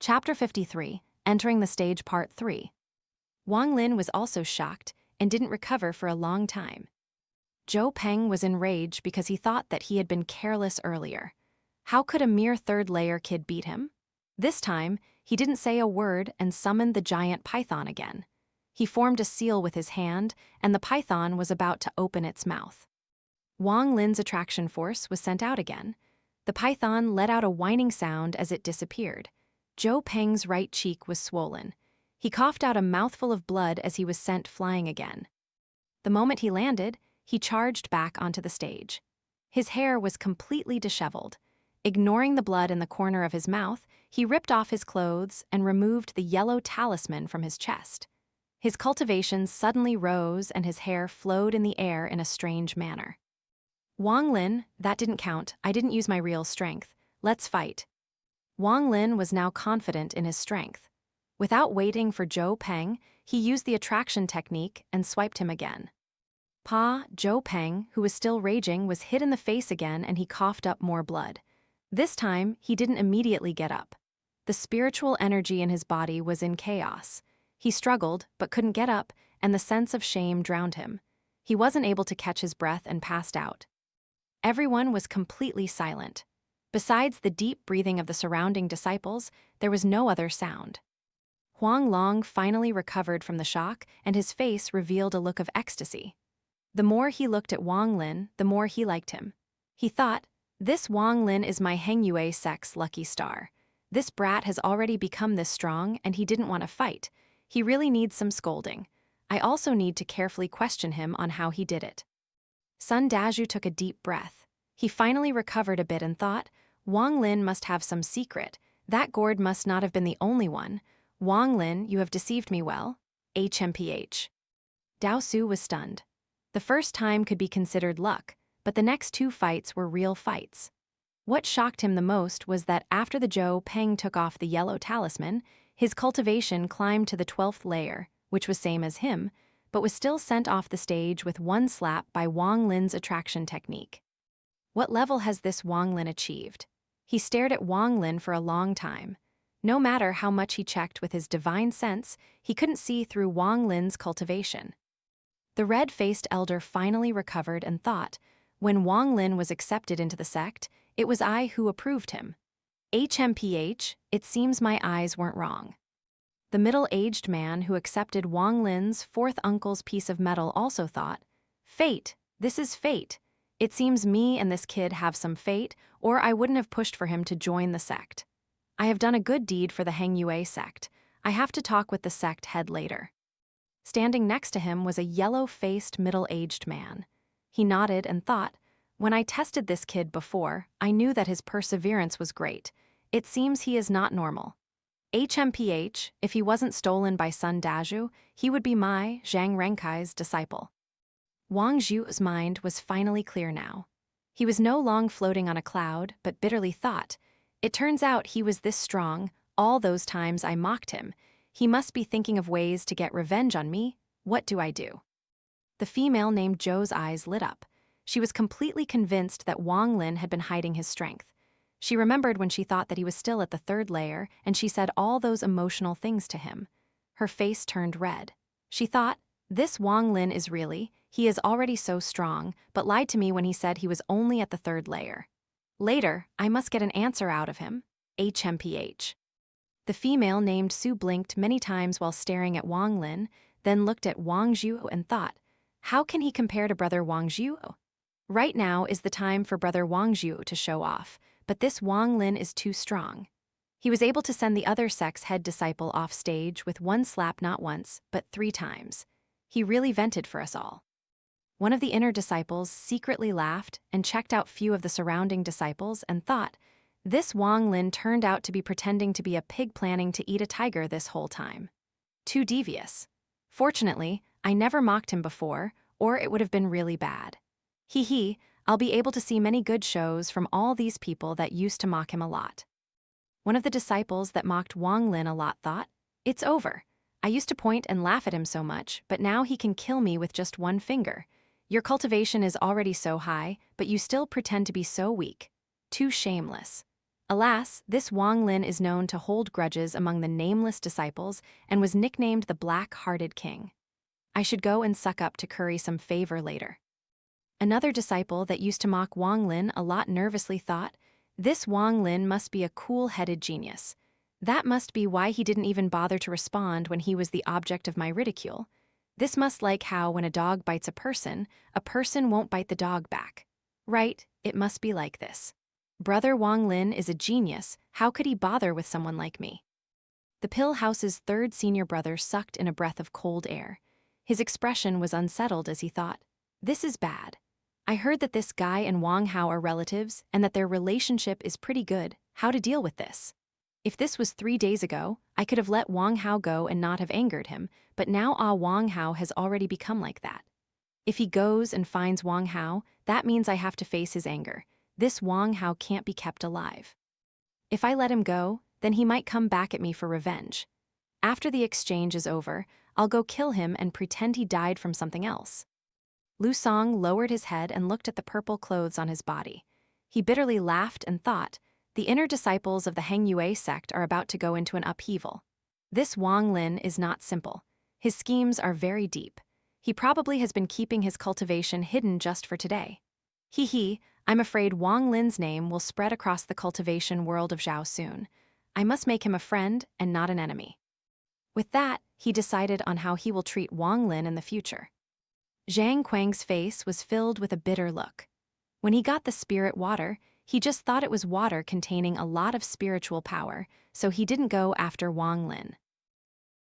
Chapter 53, Entering the Stage Part 3. Wang Lin was also shocked and didn't recover for a long time. Zhou Peng was enraged because he thought that he had been careless earlier. How could a mere third-layer kid beat him? This time, he didn't say a word and summoned the giant python again. He formed a seal with his hand, and the python was about to open its mouth. Wang Lin's attraction force was sent out again. The python let out a whining sound as it disappeared. Zhou Peng's right cheek was swollen. He coughed out a mouthful of blood as he was sent flying again. The moment he landed, he charged back onto the stage. His hair was completely disheveled. Ignoring the blood in the corner of his mouth, he ripped off his clothes and removed the yellow talisman from his chest. His cultivation suddenly rose and his hair flowed in the air in a strange manner. Wang Lin, that didn't count. I didn't use my real strength. Let's fight. Wang Lin was now confident in his strength. Without waiting for Zhou Peng, he used the attraction technique and swiped him again. Zhou Peng, who was still raging, was hit in the face again and he coughed up more blood. This time, he didn't immediately get up. The spiritual energy in his body was in chaos. He struggled, but couldn't get up, and the sense of shame drowned him. He wasn't able to catch his breath and passed out. Everyone was completely silent. Besides the deep breathing of the surrounding disciples, there was no other sound. Huang Long finally recovered from the shock, and his face revealed a look of ecstasy. The more he looked at Wang Lin, the more he liked him. He thought, this Wang Lin is my Heng Yue sect's lucky star. This brat has already become this strong, and he didn't want to fight. He really needs some scolding. I also need to carefully question him on how he did it. Sun Dazhu took a deep breath. He finally recovered a bit and thought, Wang Lin must have some secret. That gourd must not have been the only one. Wang Lin, you have deceived me well. HMPH. Dao Su was stunned. The first time could be considered luck, but the next two fights were real fights. What shocked him the most was that after the Zhou Peng took off the yellow talisman, his cultivation climbed to the 12th layer, which was same as him, but was still sent off the stage with one slap by Wang Lin's attraction technique. What level has this Wang Lin achieved? He stared at Wang Lin for a long time. No matter how much he checked with his divine sense, he couldn't see through Wang Lin's cultivation. The red-faced elder finally recovered and thought, when Wang Lin was accepted into the sect, it was I who approved him. HMPH, it seems my eyes weren't wrong. The middle-aged man who accepted Wang Lin's fourth uncle's piece of metal also thought, fate, this is fate. It seems me and this kid have some fate, or I wouldn't have pushed for him to join the sect. I have done a good deed for the Heng Yue sect. I have to talk with the sect head later. Standing next to him was a yellow-faced middle-aged man. He nodded and thought, when I tested this kid before, I knew that his perseverance was great. It seems he is not normal. HMPH, if he wasn't stolen by Sun Dazhu, he would be my, Zhang Renkai's, disciple. Wang Zhu's mind was finally clear now. He was no longer floating on a cloud, but bitterly thought, it turns out he was this strong, all those times I mocked him. He must be thinking of ways to get revenge on me. What do I do? The female named Zhou's eyes lit up. She was completely convinced that Wang Lin had been hiding his strength. She remembered when she thought that he was still at the 3rd layer, and she said all those emotional things to him. Her face turned red. She thought, this Wang Lin is really, he is already so strong, but lied to me when he said he was only at the 3rd layer. Later, I must get an answer out of him. HMPH. The female named Su blinked many times while staring at Wang Lin, then looked at Wang Zhu and thought, how can he compare to Brother Wang Zhu? Right now is the time for Brother Wang Zhu to show off, but this Wang Lin is too strong. He was able to send the other sect's head disciple off stage with one slap not once, but 3 times. He really vented for us all. One of the inner disciples secretly laughed and checked out few of the surrounding disciples and thought, this Wang Lin turned out to be pretending to be a pig planning to eat a tiger this whole time. Too devious. Fortunately, I never mocked him before, or it would have been really bad. Hee, I'll be able to see many good shows from all these people that used to mock him a lot. One of the disciples that mocked Wang Lin a lot thought, it's over. I used to point and laugh at him so much, but now he can kill me with just one finger. Your cultivation is already so high, but you still pretend to be so weak. Too shameless. Alas, this Wang Lin is known to hold grudges among the nameless disciples and was nicknamed the Black-Hearted King. I should go and suck up to curry some favor later. Another disciple that used to mock Wang Lin a lot nervously thought, this Wang Lin must be a cool-headed genius. That must be why he didn't even bother to respond when he was the object of my ridicule. This must like how when a dog bites a person won't bite the dog back. Right, it must be like this. Brother Wang Lin is a genius, how could he bother with someone like me? The Pill House's third senior brother sucked in a breath of cold air. His expression was unsettled as he thought, this is bad. I heard that this guy and Wang Hao are relatives and that their relationship is pretty good. How to deal with this? If this was 3 days ago, I could have let Wang Hao go and not have angered him, but now Wang Hao has already become like that. If he goes and finds Wang Hao, that means I have to face his anger. This Wang Hao can't be kept alive. If I let him go, then he might come back at me for revenge. After the exchange is over, I'll go kill him and pretend he died from something else. Lu Song lowered his head and looked at the purple clothes on his body. He bitterly laughed and thought, the inner disciples of the Heng Yue sect are about to go into an upheaval. This Wang Lin is not simple. His schemes are very deep. He probably has been keeping his cultivation hidden just for today. I'm afraid Wang Lin's name will spread across the cultivation world of Zhao soon. I must make him a friend and not an enemy. With that, he decided on how he will treat Wang Lin in the future. Zhang Quang's face was filled with a bitter look. When he got the spirit water, he just thought it was water containing a lot of spiritual power, so he didn't go after Wang Lin.